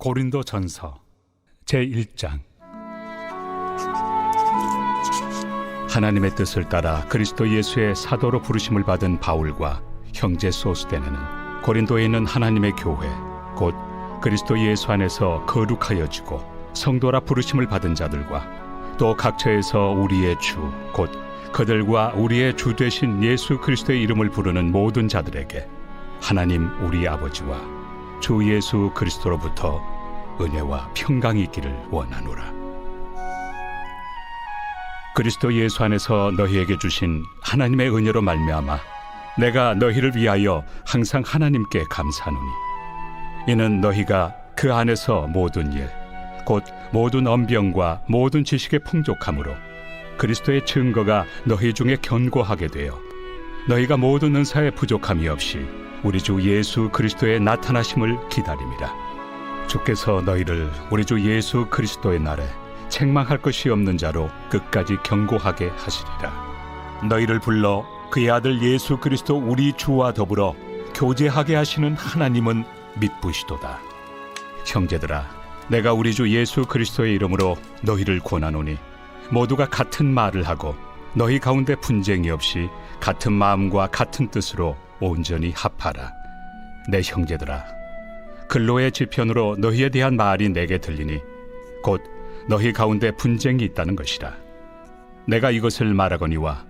고린도전서 제1장. 하나님의 뜻을 따라 그리스도 예수의 사도로 부르심을 받은 바울과 형제 소스데네는 고린도에 있는 하나님의 교회 곧 그리스도 예수 안에서 거룩하여지고 성도라 부르심을 받은 자들과 또 각처에서 우리의 주 곧 그들과 우리의 주 되신 예수 그리스도의 이름을 부르는 모든 자들에게 하나님 우리 아버지와 주 예수 그리스도로부터 은혜와 평강이 있기를 원하노라. 그리스도 예수 안에서 너희에게 주신 하나님의 은혜로 말미암아 내가 너희를 위하여 항상 하나님께 감사하노니 이는 너희가 그 안에서 모든 일 곧 모든 언병과 모든 지식의 풍족함으로 그리스도의 증거가 너희 중에 견고하게 되어 너희가 모든 은사에 부족함이 없이 우리 주 예수 그리스도의 나타나심을 기다림이라. 주께서 너희를 우리 주 예수 그리스도의 날에 책망할 것이 없는 자로 끝까지 견고하게 하시리라. 너희를 불러 그의 아들 예수 그리스도 우리 주와 더불어 교제하게 하시는 하나님은 믿부시도다. 형제들아, 내가 우리 주 예수 그리스도의 이름으로 너희를 권하노니 모두가 같은 말을 하고 너희 가운데 분쟁이 없이 같은 마음과 같은 뜻으로 온전히 합하라. 내 형제들아, 근로의 지편으로 너희에 대한 말이 내게 들리니 곧 너희 가운데 분쟁이 있다는 것이라. 내가 이것을 말하거니와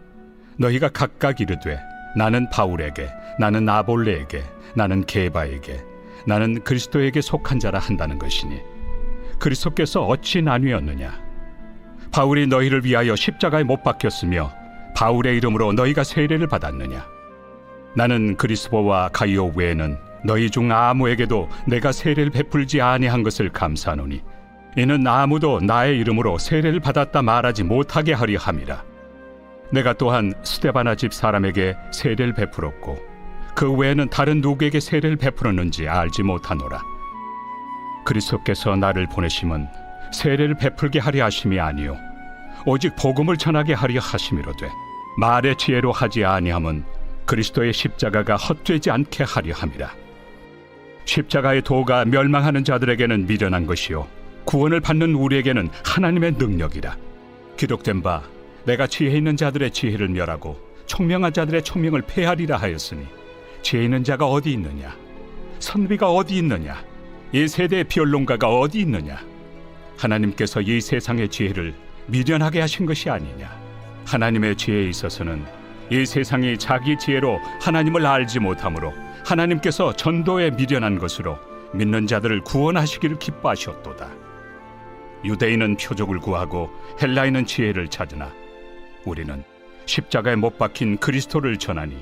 너희가 각각 이르되 나는 바울에게, 나는 아볼레에게, 나는 게바에게, 나는 그리스도에게 속한 자라 한다는 것이니 그리스도께서 어찌 나뉘었느냐? 바울이 너희를 위하여 십자가에 못 박혔으며 바울의 이름으로 너희가 세례를 받았느냐? 나는 그리스도와 가이오 외에는 너희 중 아무에게도 내가 세례를 베풀지 아니한 것을 감사하노니 이는 아무도 나의 이름으로 세례를 받았다 말하지 못하게 하려 함이라. 내가 또한 스데바나 집 사람에게 세례를 베풀었고 그 외에는 다른 누구에게 세례를 베풀었는지 알지 못하노라. 그리스도께서 나를 보내심은 세례를 베풀게 하려 하심이 아니요 오직 복음을 전하게 하려 하심이로되 말의 지혜로 하지 아니함은 그리스도의 십자가가 헛되지 않게 하려 함이라. 십자가의 도가 멸망하는 자들에게는 미련한 것이요 구원을 받는 우리에게는 하나님의 능력이라. 기록된 바 내가 지혜 있는 자들의 지혜를 멸하고 총명한 자들의 총명을 폐하리라 하였으니 지혜 있는 자가 어디 있느냐? 선비가 어디 있느냐? 이 세대의 변론가가 어디 있느냐? 하나님께서 이 세상의 지혜를 미련하게 하신 것이 아니냐? 하나님의 지혜에 있어서는 이 세상이 자기 지혜로 하나님을 알지 못하므로 하나님께서 전도에 미련한 것으로 믿는 자들을 구원하시기를 기뻐하셨도다. 유대인은 표적을 구하고 헬라인은 지혜를 찾으나 우리는 십자가에 못 박힌 그리스도를 전하니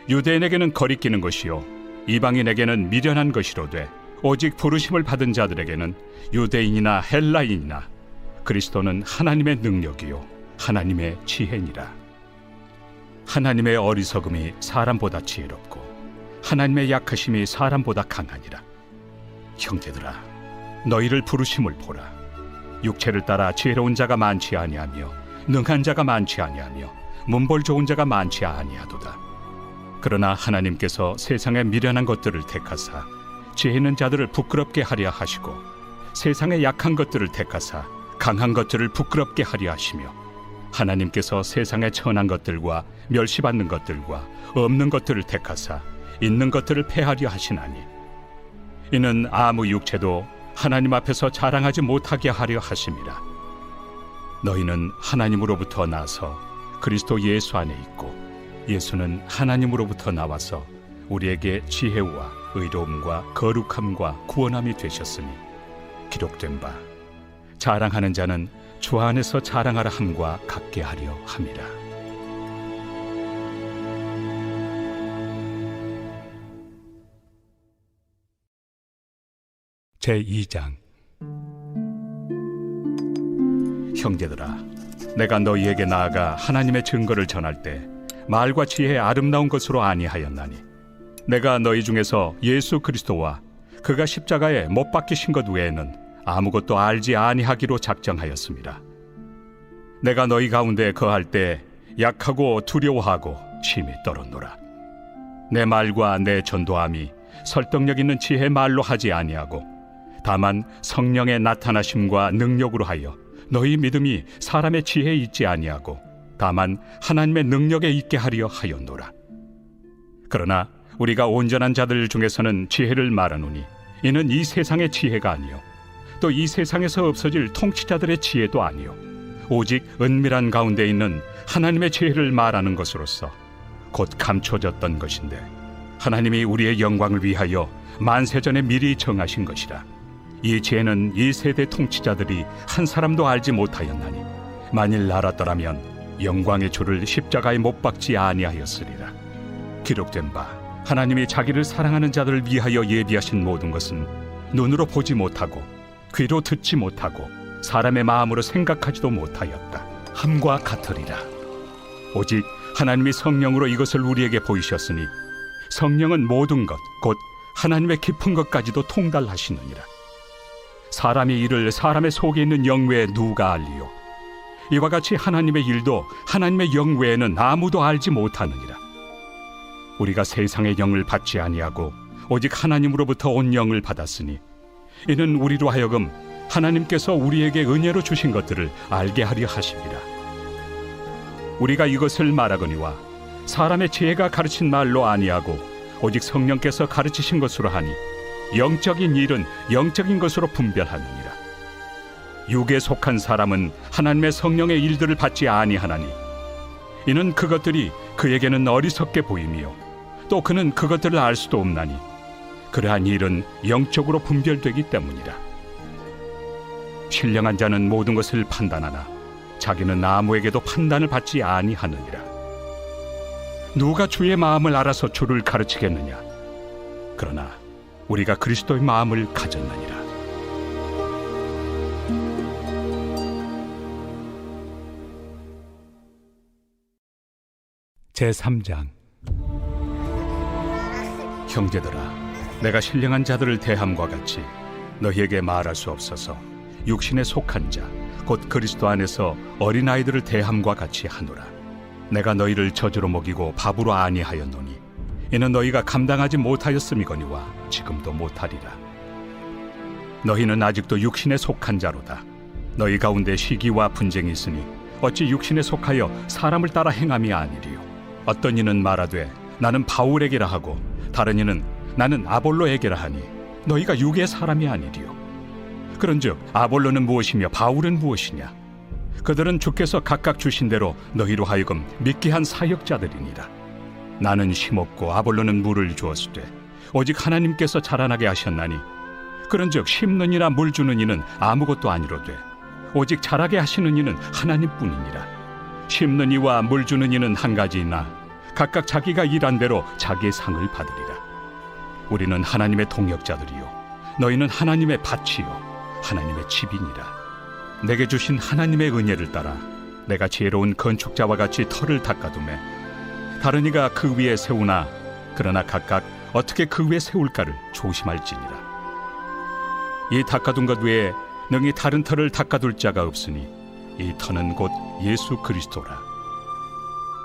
유대인에게는 거리끼는 것이요 이방인에게는 미련한 것이로되 오직 부르심을 받은 자들에게는 유대인이나 헬라인이나 그리스도는 하나님의 능력이요 하나님의 지혜니라. 하나님의 어리석음이 사람보다 지혜롭고 하나님의 약하심이 사람보다 강하니라. 형제들아, 너희를 부르심을 보라. 육체를 따라 지혜로운 자가 많지 아니하며 능한 자가 많지 아니하며 문벌 좋은 자가 많지 아니하도다. 그러나 하나님께서 세상의 미련한 것들을 택하사 지혜 있는 자들을 부끄럽게 하려 하시고 세상의 약한 것들을 택하사 강한 것들을 부끄럽게 하려 하시며 하나님께서 세상의 천한 것들과 멸시받는 것들과 없는 것들을 택하사 있는 것들을 폐하려 하시나니 이는 아무 육체도 하나님 앞에서 자랑하지 못하게 하려 하심이라. 너희는 하나님으로부터 나서 그리스도 예수 안에 있고 예수는 하나님으로부터 나와서 우리에게 지혜와 의로움과 거룩함과 구원함이 되셨으니 기록된 바 자랑하는 자는 주 안에서 자랑하라 함과 같게 하려 함이라. 제2장. 형제들아, 내가 너희에게 나아가 하나님의 증거를 전할 때 말과 지혜의 아름다운 것으로 아니하였나니 내가 너희 중에서 예수 그리스도와 그가 십자가에 못 박히신 것 외에는 아무것도 알지 아니하기로 작정하였습니다. 내가 너희 가운데 거할 때 약하고 두려워하고 심히 떨었노라. 내 말과 내 전도함이 설득력 있는 지혜의 말로 하지 아니하고 다만 성령의 나타나심과 능력으로 하여 너희 믿음이 사람의 지혜에 있지 아니하고 다만 하나님의 능력에 있게 하려 하였노라. 그러나 우리가 온전한 자들 중에서는 지혜를 말하노니 이는 이 세상의 지혜가 아니요 또 이 세상에서 없어질 통치자들의 지혜도 아니요 오직 은밀한 가운데 있는 하나님의 지혜를 말하는 것으로서 곧 감춰졌던 것인데 하나님이 우리의 영광을 위하여 만세전에 미리 정하신 것이라. 이 지혜는 이 세대 통치자들이 한 사람도 알지 못하였나니 만일 알았더라면 영광의 주를 십자가에 못 박지 아니하였으리라. 기록된 바 하나님이 자기를 사랑하는 자들을 위하여 예비하신 모든 것은 눈으로 보지 못하고 귀로 듣지 못하고 사람의 마음으로 생각하지도 못하였다 함과 같으리라. 오직 하나님이 성령으로 이것을 우리에게 보이셨으니 성령은 모든 것 곧 하나님의 깊은 것까지도 통달하시느니라. 사람의 일을 사람의 속에 있는 영 외에 누가 알리요? 이와 같이 하나님의 일도 하나님의 영 외에는 아무도 알지 못하느니라. 우리가 세상의 영을 받지 아니하고 오직 하나님으로부터 온 영을 받았으니 이는 우리로 하여금 하나님께서 우리에게 은혜로 주신 것들을 알게 하려 하심이라. 우리가 이것을 말하거니와 사람의 지혜가 가르친 말로 아니하고 오직 성령께서 가르치신 것으로 하니 영적인 일은 영적인 것으로 분별하느니라. 육에 속한 사람은 하나님의 성령의 일들을 받지 아니하나니 이는 그것들이 그에게는 어리석게 보이며 또 그는 그것들을 알 수도 없나니 그러한 일은 영적으로 분별되기 때문이라. 신령한 자는 모든 것을 판단하나 자기는 아무에게도 판단을 받지 아니하느니라. 누가 주의 마음을 알아서 주를 가르치겠느냐? 그러나 우리가 그리스도의 마음을 가졌느니라. 제3장. 형제들아, 내가 신령한 자들을 대함과 같이 너희에게 말할 수 없어서 육신에 속한 자, 곧 그리스도 안에서 어린아이들을 대함과 같이 하노라. 내가 너희를 저주로 먹이고 밥으로 아니하였노니 이는 너희가 감당하지 못하였음이거니와 지금도 못하리라. 너희는 아직도 육신에 속한 자로다. 너희 가운데 시기와 분쟁이 있으니 어찌 육신에 속하여 사람을 따라 행함이 아니리요. 어떤 이는 말하되 나는 바울에게라 하고 다른 이는 나는 아볼로에게라 하니 너희가 육의 사람이 아니리요. 그런즉 아볼로는 무엇이며 바울은 무엇이냐? 그들은 주께서 각각 주신 대로 너희로 하여금 믿게 한 사역자들이니라. 나는 심었고 아볼로는 물을 주었으되 오직 하나님께서 자라나게 하셨나니 그런즉 심는 이나 물 주는 이는 아무것도 아니로되 오직 자라게 하시는 이는 하나님뿐이니라. 심는 이와 물 주는 이는 한 가지이나 각각 자기가 일한 대로 자기의 상을 받으리라. 우리는 하나님의 동역자들이요 너희는 하나님의 밭이요 하나님의 집이니라. 내게 주신 하나님의 은혜를 따라 내가 지혜로운 건축자와 같이 터를 닦아두매 다른 이가 그 위에 세우나 그러나 각각 어떻게 그 위에 세울까를 조심할지니라. 이 닦아둔 것 외에 능히 다른 터를 닦아둘 자가 없으니 이 터는 곧 예수 그리스도라.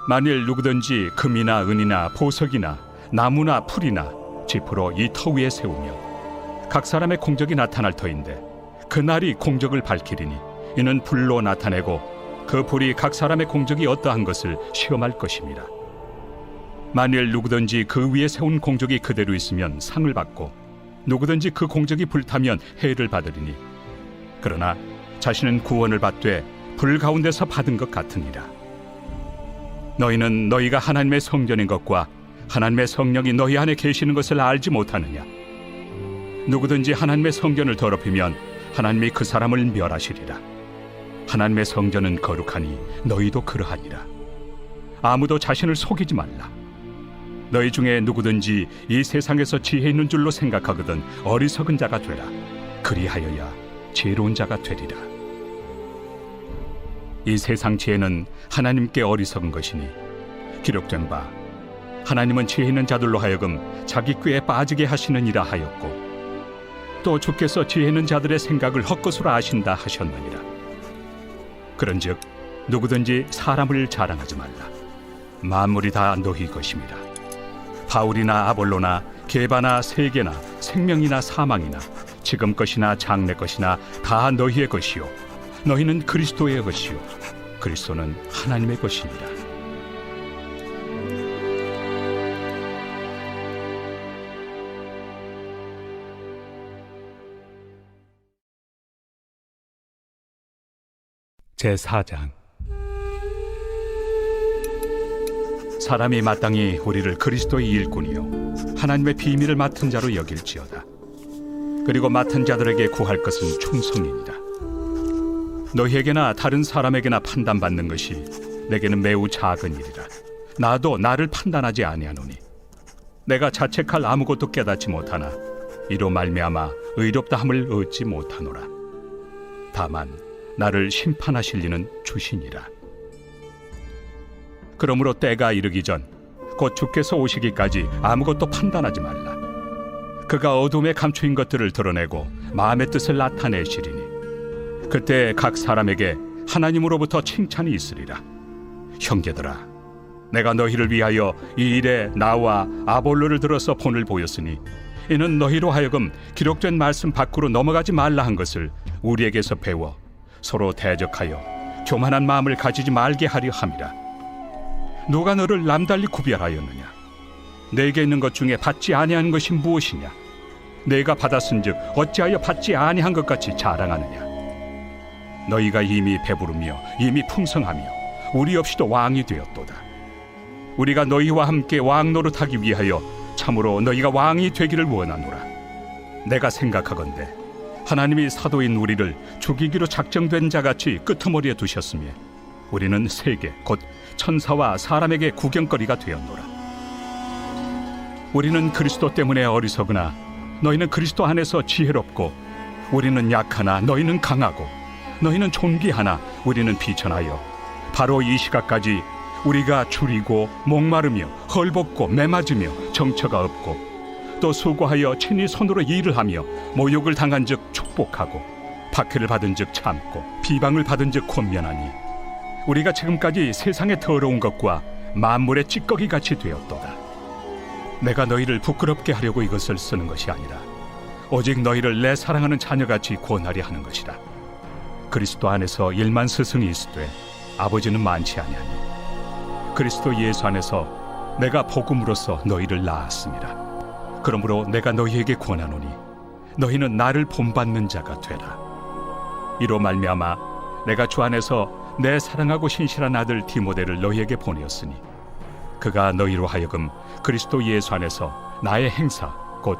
만일 누구든지 금이나 은이나 보석이나 나무나 풀이나 지프로 이 터 위에 세우면 각 사람의 공적이 나타날 터인데 그날이 공적을 밝히리니 이는 불로 나타내고 그 불이 각 사람의 공적이 어떠한 것을 시험할 것입니다. 만일 누구든지 그 위에 세운 공적이 그대로 있으면 상을 받고 누구든지 그 공적이 불타면 해를 받으리니 그러나 자신은 구원을 받되 불 가운데서 받은 것 같으니라. 너희는 너희가 하나님의 성전인 것과 하나님의 성령이 너희 안에 계시는 것을 알지 못하느냐? 누구든지 하나님의 성전을 더럽히면 하나님이 그 사람을 멸하시리라. 하나님의 성전은 거룩하니 너희도 그러하니라. 아무도 자신을 속이지 말라. 너희 중에 누구든지 이 세상에서 지혜 있는 줄로 생각하거든 어리석은 자가 되라. 그리하여야 지혜로운 자가 되리라. 이 세상 지혜는 하나님께 어리석은 것이니 기록된 바 하나님은 지혜 있는 자들로 하여금 자기 꾀에 빠지게 하시느니라 하였고 또 주께서 지혜 있는 자들의 생각을 헛것으로 아신다 하셨느니라. 그런즉 누구든지 사람을 자랑하지 말라. 만물이 다 너희 것입니다. 바울이나 아볼로나 게바나 세계나 생명이나 사망이나 지금 것이나 장래 것이나 다 너희의 것이요 너희는 그리스도의 것이요 그리스도는 하나님의 것이니라. 제4장. 사람이 마땅히 우리를 그리스도의 일꾼이요 하나님의 비밀을 맡은 자로 여길지어다. 그리고 맡은 자들에게 구할 것은 충성이니라. 너희에게나 다른 사람에게나 판단받는 것이 내게는 매우 작은 일이라. 나도 나를 판단하지 아니하노니 내가 자책할 아무것도 깨닫지 못하나 이로 말미암아 의롭다함을 얻지 못하노라. 다만 나를 심판하실 이는 주시니라. 그러므로 때가 이르기 전 곧 주께서 오시기까지 아무것도 판단하지 말라. 그가 어둠에 감추인 것들을 드러내고 마음의 뜻을 나타내시리니 그때 각 사람에게 하나님으로부터 칭찬이 있으리라. 형제들아, 내가 너희를 위하여 이 일에 나와 아볼로를 들어서 본을 보였으니 이는 너희로 하여금 기록된 말씀 밖으로 넘어가지 말라 한 것을 우리에게서 배워 서로 대적하여 교만한 마음을 가지지 말게 하려 함이라. 누가 너를 남달리 구별하였느냐? 내게 있는 것 중에 받지 아니한 것이 무엇이냐? 내가 받았은즉 어찌하여 받지 아니한 것 같이 자랑하느냐? 너희가 이미 배부르며 이미 풍성하며 우리 없이도 왕이 되었도다. 우리가 너희와 함께 왕 노릇하기 위하여 참으로 너희가 왕이 되기를 원하노라. 내가 생각하건대 하나님이 사도인 우리를 죽이기로 작정된 자같이 끄트머리에 두셨으며 우리는 세계 곧 천사와 사람에게 구경거리가 되었노라. 우리는 그리스도 때문에 어리석으나 너희는 그리스도 안에서 지혜롭고 우리는 약하나 너희는 강하고 너희는 존귀하나 우리는 비천하여 바로 이 시각까지 우리가 줄이고 목마르며 헐벗고 매맞으며 정처가 없고 또 수고하여 친히 손으로 일을 하며 모욕을 당한 즉 축복하고 박해를 받은 즉 참고 비방을 받은 즉 권면하니 우리가 지금까지 세상의 더러운 것과 만물의 찌꺼기 같이 되었도다. 내가 너희를 부끄럽게 하려고 이것을 쓰는 것이 아니라 오직 너희를 내 사랑하는 자녀같이 권하려 하는 것이라. 그리스도 안에서 일만 스승이 있으되 아버지는 많지 아니하니 그리스도 예수 안에서 내가 복음으로써 너희를 낳았습니다. 그러므로 내가 너희에게 권하노니 너희는 나를 본받는 자가 되라. 이로 말미암아 내가 주 안에서 내 사랑하고 신실한 아들 디모데를 너희에게 보내었으니 그가 너희로 하여금 그리스도 예수 안에서 나의 행사 곧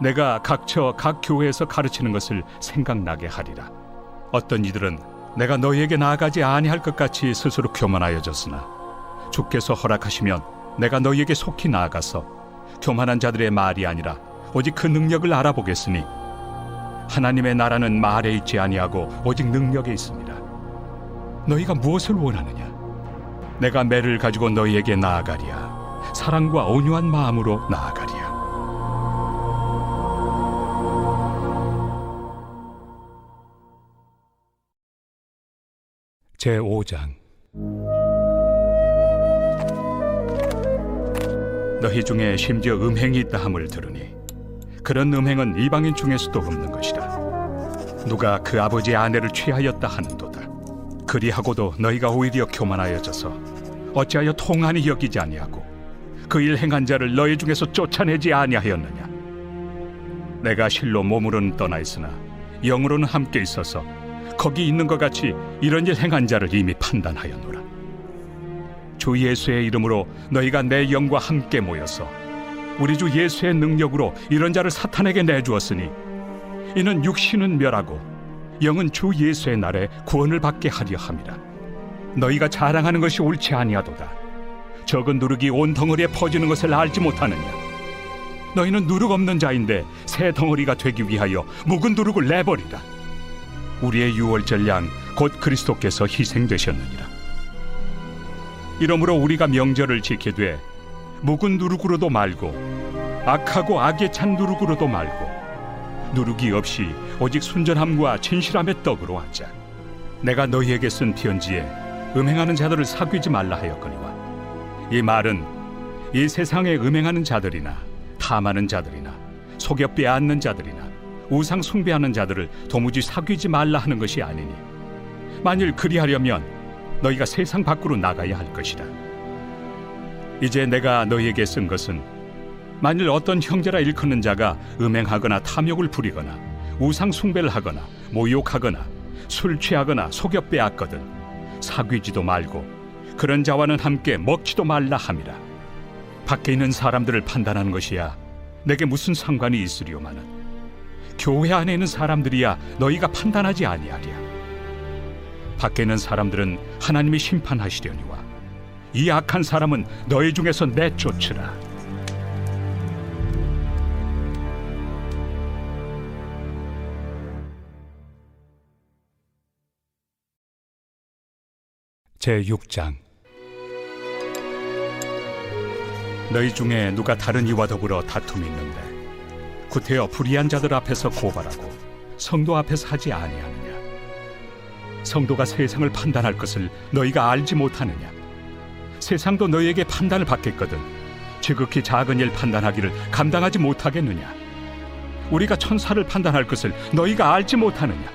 내가 각처 각 교회에서 가르치는 것을 생각나게 하리라. 어떤 이들은 내가 너희에게 나아가지 아니할 것 같이 스스로 교만하여졌으나 주께서 허락하시면 내가 너희에게 속히 나아가서 교만한 자들의 말이 아니라 오직 그 능력을 알아보겠으니 하나님의 나라는 말에 있지 아니하고 오직 능력에 있습니다. 너희가 무엇을 원하느냐? 내가 매를 가지고 너희에게 나아가리야. 사랑과 온유한 마음으로 나아가리야. 제5장. 너희 중에 심지어 음행이 있다 함을 들으니 그런 음행은 이방인 중에서도 없는 것이라. 누가 그 아버지의 아내를 취하였다 하는도다. 그리하고도 너희가 오히려 교만하여져서 어찌하여 통한이 여기지 아니하고 그 일 행한 자를 너희 중에서 쫓아내지 아니하였느냐? 내가 실로 몸으로는 떠나 있으나 영으로는 함께 있어서 거기 있는 것 같이 이런 일 행한 자를 이미 판단하였노라. 주 예수의 이름으로 너희가 내 영과 함께 모여서 우리 주 예수의 능력으로 이런 자를 사탄에게 내주었으니 이는 육신은 멸하고 영은 주 예수의 날에 구원을 받게 하려 함이라. 너희가 자랑하는 것이 옳지 아니하도다. 적은 누룩이 온 덩어리에 퍼지는 것을 알지 못하느냐? 너희는 누룩 없는 자인데 새 덩어리가 되기 위하여 묵은 누룩을 내버리라. 우리의 유월절 양 곧 그리스도께서 희생되셨느니라. 이러므로 우리가 명절을 지키되 묵은 누룩으로도 말고 악하고 악에 찬 누룩으로도 말고 누룩이 없이 오직 순전함과 진실함의 떡으로 하자. 내가 너희에게 쓴 편지에 음행하는 자들을 사귀지 말라 하였거니와 이 말은 이 세상에 음행하는 자들이나 탐하는 자들이나 속여 빼앗는 자들이나 우상 숭배하는 자들을 도무지 사귀지 말라 하는 것이 아니니 만일 그리하려면 너희가 세상 밖으로 나가야 할 것이라. 이제 내가 너희에게 쓴 것은 만일 어떤 형제라 일컫는 자가 음행하거나 탐욕을 부리거나 우상 숭배를 하거나 모욕하거나 술 취하거나 속여 빼앗거든 사귀지도 말고 그런 자와는 함께 먹지도 말라 함이라. 밖에 있는 사람들을 판단하는 것이야 내게 무슨 상관이 있으리오마는 교회 안에 있는 사람들이야 너희가 판단하지 아니하리야. 밖에 있는 사람들은 하나님이 심판하시려니와 이 악한 사람은 너희 중에서 내쫓으라. 제6장. 너희 중에 누가 다른 이와 더불어 다툼이 있는데 구태여 불의한 자들 앞에서 고발하고 성도 앞에서 하지 아니하느냐? 성도가 세상을 판단할 것을 너희가 알지 못하느냐? 세상도 너희에게 판단을 받겠거든 지극히 작은 일 판단하기를 감당하지 못하겠느냐? 우리가 천사를 판단할 것을 너희가 알지 못하느냐?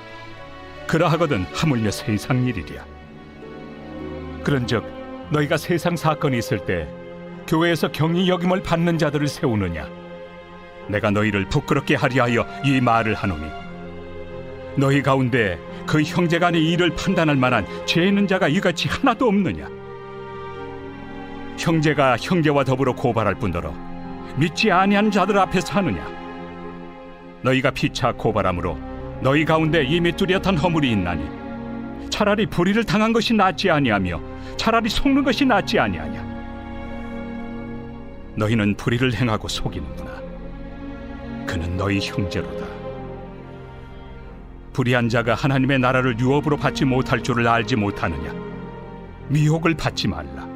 그러하거든 하물며 세상 일이랴. 그런즉 너희가 세상 사건이 있을 때 교회에서 경히 여김을 받는 자들을 세우느냐? 내가 너희를 부끄럽게 하리 하여 이 말을 하노니 너희 가운데 그 형제 간의 일을 판단할 만한 죄 있는 자가 이같이 하나도 없느냐? 형제가 형제와 더불어 고발할 뿐더러 믿지 아니하는 자들 앞에서 하느냐? 너희가 피차 고발함으로 너희 가운데 이미 뚜렷한 허물이 있나니 차라리 불의를 당한 것이 낫지 아니하며 차라리 속는 것이 낫지 아니하냐? 너희는 불의를 행하고 속이는구나. 그는 너희 형제로다. 불의한 자가 하나님의 나라를 유업으로 받지 못할 줄을 알지 못하느냐? 미혹을 받지 말라.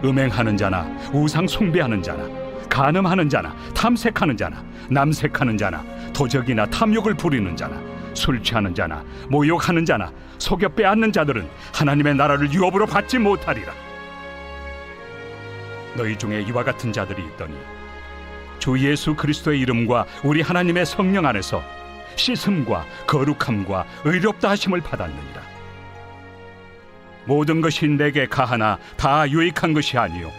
음행하는 자나 우상 숭배하는 자나 간음하는 자나 탐색하는 자나 남색하는 자나 도적이나 탐욕을 부리는 자나 술 취하는 자나 모욕하는 자나 속여 빼앗는 자들은 하나님의 나라를 유업으로 받지 못하리라. 너희 중에 이와 같은 자들이 있더니 주 예수 그리스도의 이름과 우리 하나님의 성령 안에서 씻음과 거룩함과 의롭다 하심을 받았느니라. 모든 것이 내게 가하나 다 유익한 것이 아니요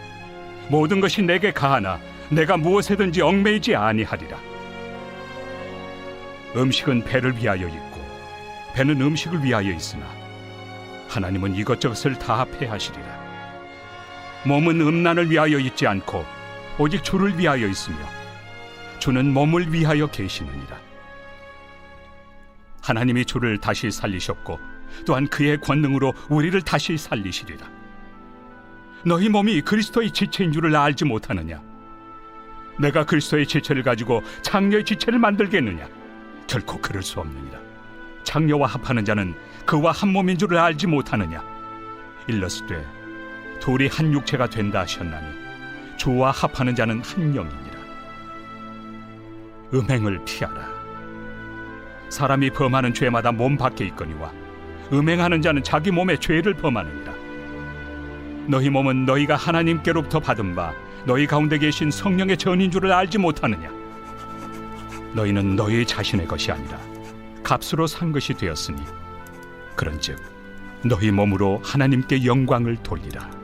모든 것이 내게 가하나 내가 무엇에든지 얽매이지 아니하리라. 음식은 배를 위하여 있고 배는 음식을 위하여 있으나 하나님은 이것저것을 다 폐하시리라. 몸은 음란을 위하여 있지 않고 오직 주를 위하여 있으며 주는 몸을 위하여 계시느니라. 하나님이 주를 다시 살리셨고 또한 그의 권능으로 우리를 다시 살리시리라. 너희 몸이 그리스도의 지체인 줄을 알지 못하느냐? 내가 그리스도의 지체를 가지고 장녀의 지체를 만들겠느냐? 결코 그럴 수 없느니라. 장녀와 합하는 자는 그와 한 몸인 줄을 알지 못하느냐? 일러스되 둘이 한 육체가 된다 하셨나니 주와 합하는 자는 한 영이니라. 음행을 피하라. 사람이 범하는 죄마다 몸 밖에 있거니와 음행하는 자는 자기 몸에 죄를 범하느니라. 너희 몸은 너희가 하나님께로부터 받은 바 너희 가운데 계신 성령의 전인 줄을 알지 못하느냐? 너희는 너희 자신의 것이 아니라 값으로 산 것이 되었으니 그런즉 너희 몸으로 하나님께 영광을 돌리라.